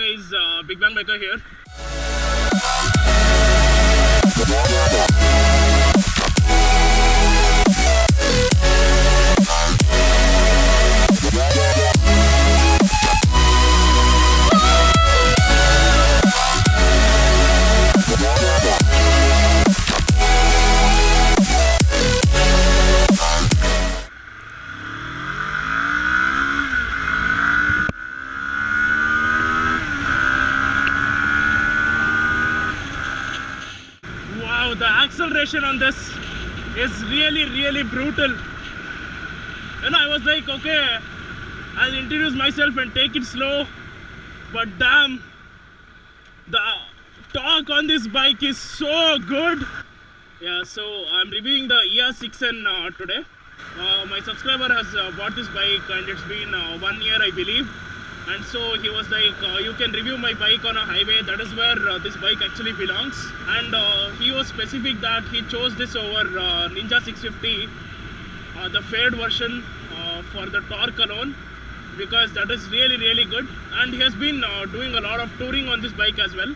guys, Bigbang BIKER here. Wow, the acceleration on this is really brutal. And I was like, okay, I'll introduce myself and take it slow, but damn, the torque on this bike is so good. Yeah, so I'm reviewing the ER6N today. My subscriber has bought this bike and it's been 1 year, I believe. And so he was like, you can review my bike on a highway, that is where this bike actually belongs. And he was specific that he chose this over Ninja 650, the fared version for the torque alone, because that is really good. And he has been doing a lot of touring on this bike as well.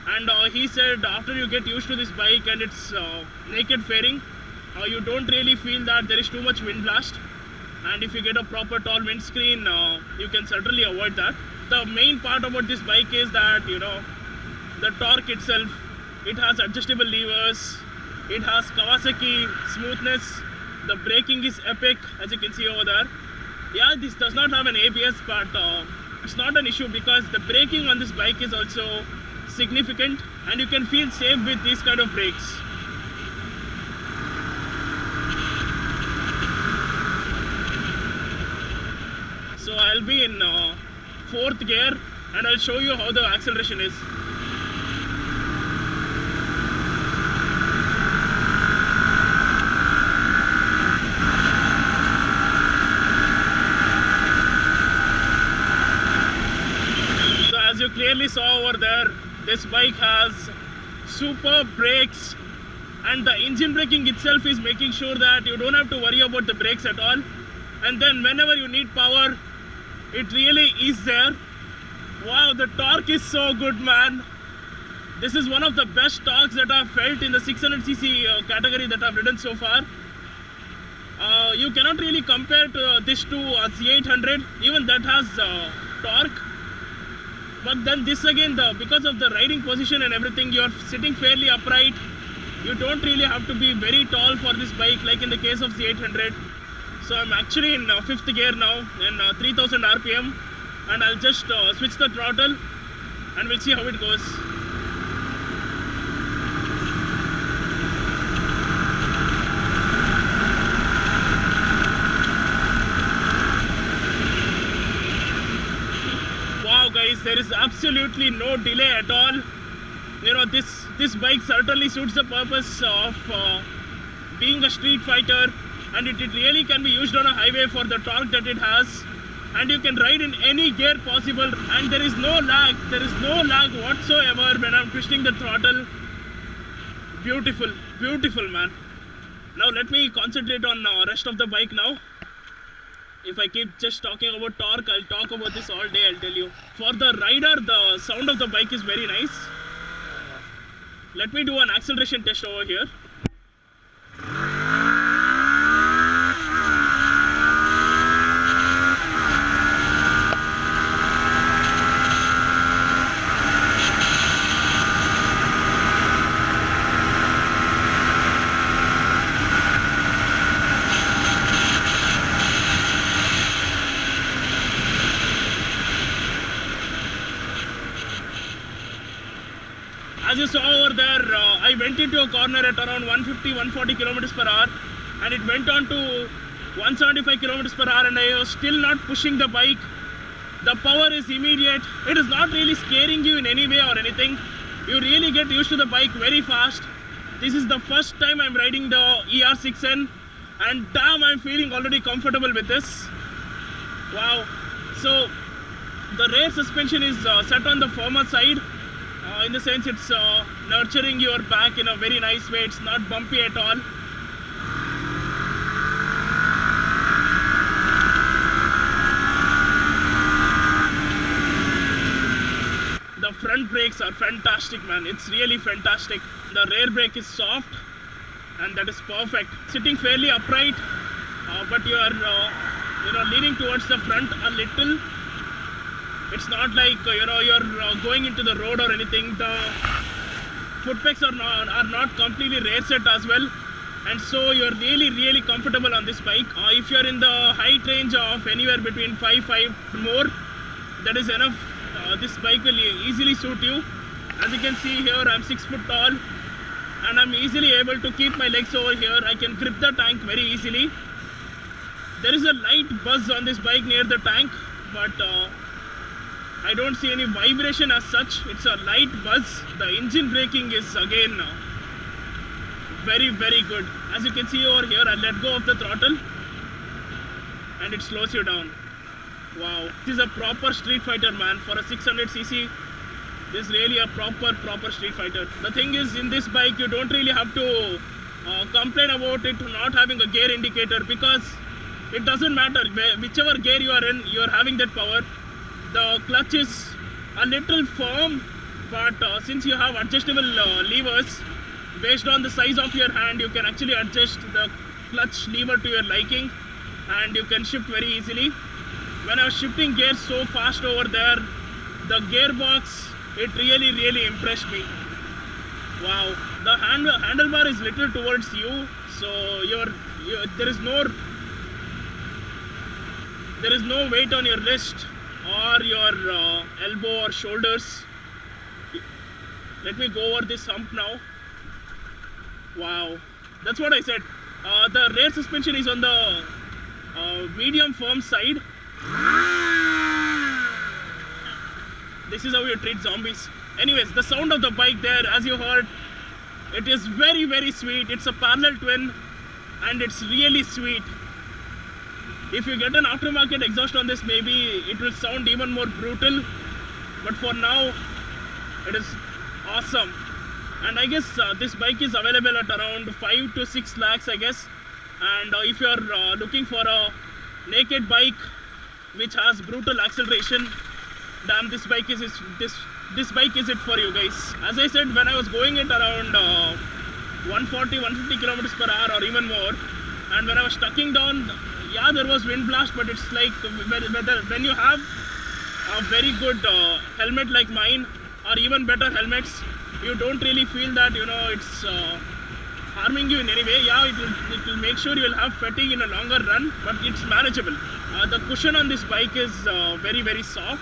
And he said after you get used to this bike and its naked fairing, you don't really feel that there is too much wind blast. And if you get a proper tall windscreen, you can certainly avoid that. The main part about this bike is that, you know, the torque itself, it has adjustable levers, it has Kawasaki smoothness, the braking is epic, as you can see over there. Yeah, this does not have an ABS, but it's not an issue because the braking on this bike is also significant and you can feel safe with these kind of brakes. So I'll be in 4th gear and I'll show you how the acceleration is. So as you clearly saw over there, this bike has superb brakes, and the engine braking itself is making sure that you don't have to worry about the brakes at all. And then whenever you need power, it really is there. Wow, the torque is so good, man. This is one of the best torques that I've felt in the 600cc category that I've ridden so far. You cannot really compare this to a Z800, even that has torque. But then this again, because of the riding position and everything, you're sitting fairly upright. You don't really have to be very tall for this bike like in the case of Z800. So I'm actually in 5th gear now in 3000 RPM, and I'll just switch the throttle and we'll see how it goes. Wow guys, there is absolutely no delay at all. You know, this bike certainly suits the purpose of being a street fighter. And it really can be used on a highway for the torque that it has, and you can ride in any gear possible, and there is no lag whatsoever when I'm twisting the throttle. Beautiful man. Now let me concentrate on rest of the bike now. If I keep just talking about torque, I'll talk about this all day, I'll tell you. For the rider, the sound of the bike is very nice. Let me do an acceleration test over here. As you saw over there, I went into a corner at around 150-140 kilometers per hour, and it went on to 175 kilometers per hour, and I was still not pushing the bike. The power is immediate. It is not really scaring you in any way or anything. You really get used to the bike very fast. This is the first time I'm riding the ER6N, and damn, I'm feeling already comfortable with this. Wow. So the rear suspension is set on the firmer side. In the sense it's nurturing your back in a very nice way. It's not bumpy at all. The front brakes are fantastic, man. It's really fantastic. The rear brake is soft, and that is perfect. Sitting fairly upright, but you are leaning towards the front a little. It's not like you're going into the road or anything. The foot pegs are not completely rear set as well, and so you're really comfortable on this bike. If you're in the height range of anywhere between 5'5" more, that is enough. This bike will easily suit you. As you can see here, I'm 6 foot tall, and I'm easily able to keep my legs over here. I can grip the tank very easily. There is a light buzz on this bike near the tank, but I don't see any vibration as such. It's a light buzz. The engine braking is again very good. As you can see over here, I let go of the throttle and it slows you down. Wow, this is a proper street fighter, man. For a 600cc, this is really a proper street fighter. The thing is, in this bike you don't really have to complain about it not having a gear indicator, because it doesn't matter whichever gear you are in, you are having that power. The clutch is a little firm, but since you have adjustable levers, based on the size of your hand, you can actually adjust the clutch lever to your liking, and you can shift very easily. When I was shifting gears so fast over there, the gearbox, it really impressed me. Wow, the handlebar is little towards you, so there is no weight on your wrist or your elbow or shoulders. Let me go over this hump now. Wow, that's what I said. The rear suspension is on the medium firm side. This is how you treat zombies. Anyways, the sound of the bike there, as you heard, it is very sweet. It's a parallel twin and it's really sweet. If you get an aftermarket exhaust on this, maybe it will sound even more brutal, but for now it is awesome. And I guess this bike is available at around 5 to 6 lakhs, I guess. And if you are looking for a naked bike which has brutal acceleration, damn, this bike is it for you guys. As I said, when I was going at around 140-150 kilometers per hour or even more, and when I was tucking down, yeah, there was wind blast, but it's like when you have a very good helmet like mine, or even better helmets, you don't really feel that it's harming you in any way. Yeah, it will make sure you will have fatigue in a longer run, but it's manageable. The cushion on this bike is very soft.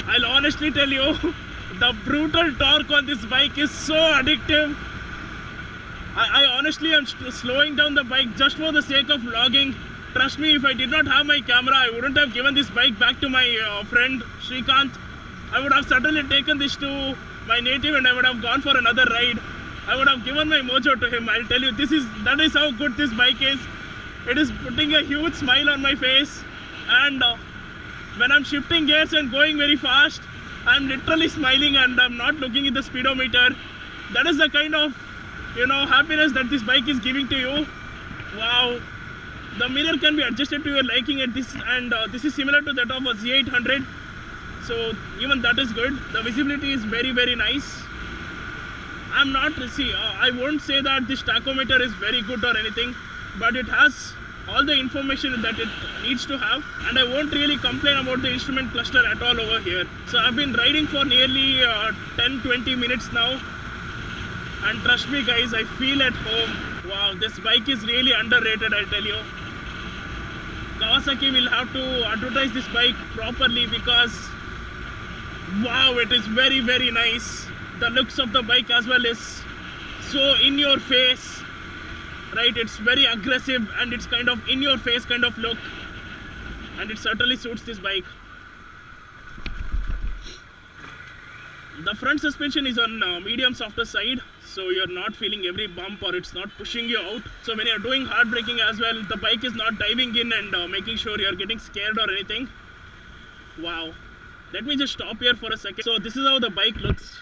I'll honestly tell you, the brutal torque on this bike is so addictive. I honestly am slowing down the bike just for the sake of vlogging. Trust me, if I did not have my camera, I wouldn't have given this bike back to my friend Shrikant. I would have certainly taken this to my native and I would have gone for another ride. I would have given my MOJO to him. I'll tell you, that is how good this bike is. It is putting a huge smile on my face, and when I'm shifting gears and going very fast, I'm literally smiling and I'm not looking at the speedometer. That is the kind of happiness that this bike is giving to you. Wow, the mirror can be adjusted to your liking at this, and this is similar to that of a Z800, so even that is good. The visibility is very nice. I won't say that this tachometer is very good or anything, but it has all the information that it needs to have, and I won't really complain about the instrument cluster at all over here. So I've been riding for nearly 10-20 minutes now, and trust me guys, I feel at home. Wow, this bike is really underrated, I'll tell you. Kawasaki will have to advertise this bike properly, because wow, it is very nice. The looks of the bike as well is so in your face, right? It's very aggressive and it's kind of in your face kind of look, and it certainly suits this bike. The front suspension is on medium softer side, so you're not feeling every bump or it's not pushing you out. So when you're doing hard braking as well, the bike is not diving in and making sure you're getting scared or anything. Wow. Let me just stop here for a second. So this is how the bike looks.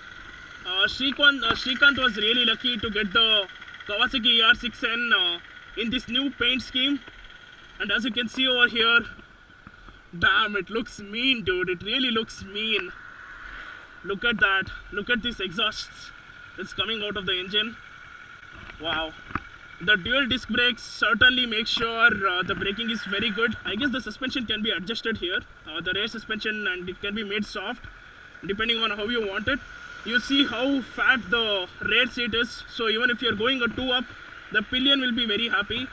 Shrikant was really lucky to get the Kawasaki ER6N in this new paint scheme. And as you can see over here, damn, it looks mean, dude. It really looks mean. Look at that. Look at these exhausts that's coming out of the engine. Wow. The dual disc brakes certainly make sure the braking is very good. I guess the suspension can be adjusted here. The rear suspension, and it can be made soft depending on how you want it. You see how fat the rear seat is. So even if you're going a 2 up, the pillion will be very happy.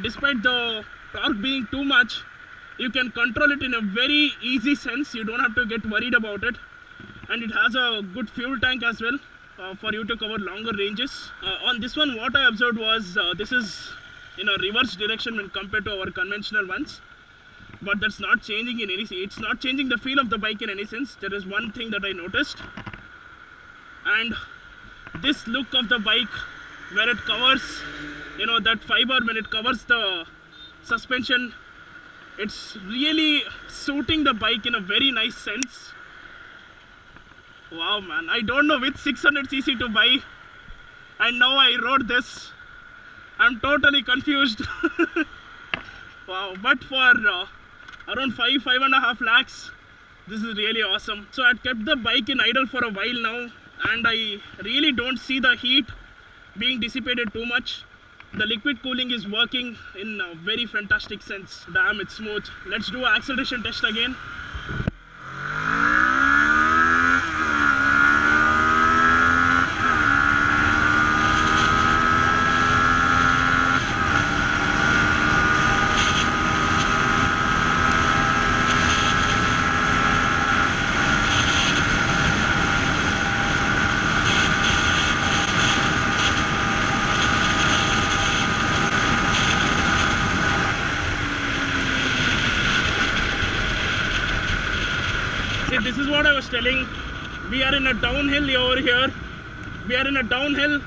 Despite the torque being too much, you can control it in a very easy sense. You don't have to get worried about it. And it has a good fuel tank as well for you to cover longer ranges. On this one, what I observed was this is in a reverse direction when compared to our conventional ones. But that's not changing in any sense. It's not changing the feel of the bike in any sense. There is one thing that I noticed. And this look of the bike where it covers, you know, that fiber, when it covers the suspension, it's really suiting the bike in a very nice sense. Wow, man, I don't know which 600cc to buy, and now I rode this. I'm totally confused. Wow, but for around 5.5 lakhs, this is really awesome. So I kept the bike in idle for a while now, and I really don't see the heat being dissipated too much. The liquid cooling is working in a very fantastic sense. Damn, it's smooth. Let's do an acceleration test again. This is what I was telling. We are in a downhill over here. We are in a downhill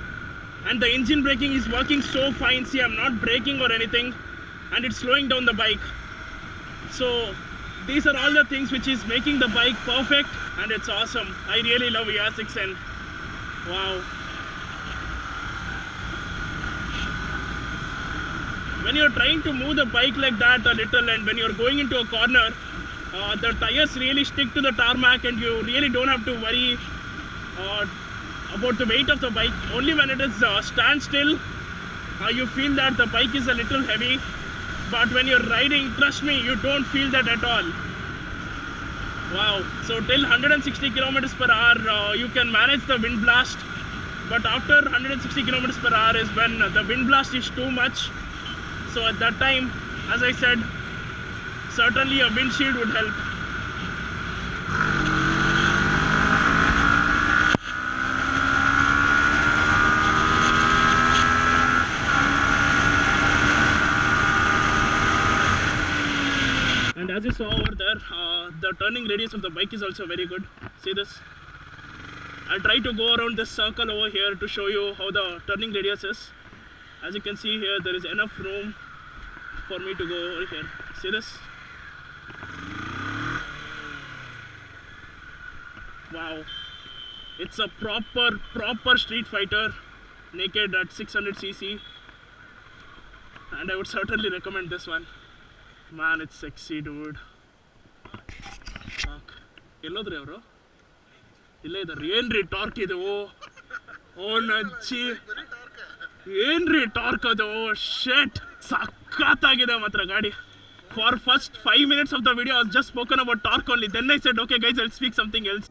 and the engine braking is working so fine. See, I'm not braking or anything and it's slowing down the bike. So these are all the things which is making the bike perfect, and it's awesome. I really love ER6N. Wow. When you're trying to move the bike like that a little, and when you're going into a corner, the tires really stick to the tarmac and you really don't have to worry about the weight of the bike. Only when it is standstill, you feel that the bike is a little heavy. But when you're riding, trust me, you don't feel that at all. Wow. So till 160 kilometers per hour, you can manage the wind blast. But after 160 kilometers per hour is when the wind blast is too much. So at that time, as I said, certainly a windshield would help. And as you saw over there, the turning radius of the bike is also very good. See this? I'll try to go around this circle over here to show you how the turning radius is. As you can see here, there is enough room for me to go over here. See this? Wow, it's a proper street fighter, naked at 600cc, and I would certainly recommend this one. Man, it's sexy, dude. Ellodre avru? Illa idare. Enri torque idu. Oh najji. Enri torque adu. Oh shit. Sakkatagide matra gaadi. For first 5 minutes of the video, I was just spoken about torque only. Then I said, okay guys, I'll speak something else.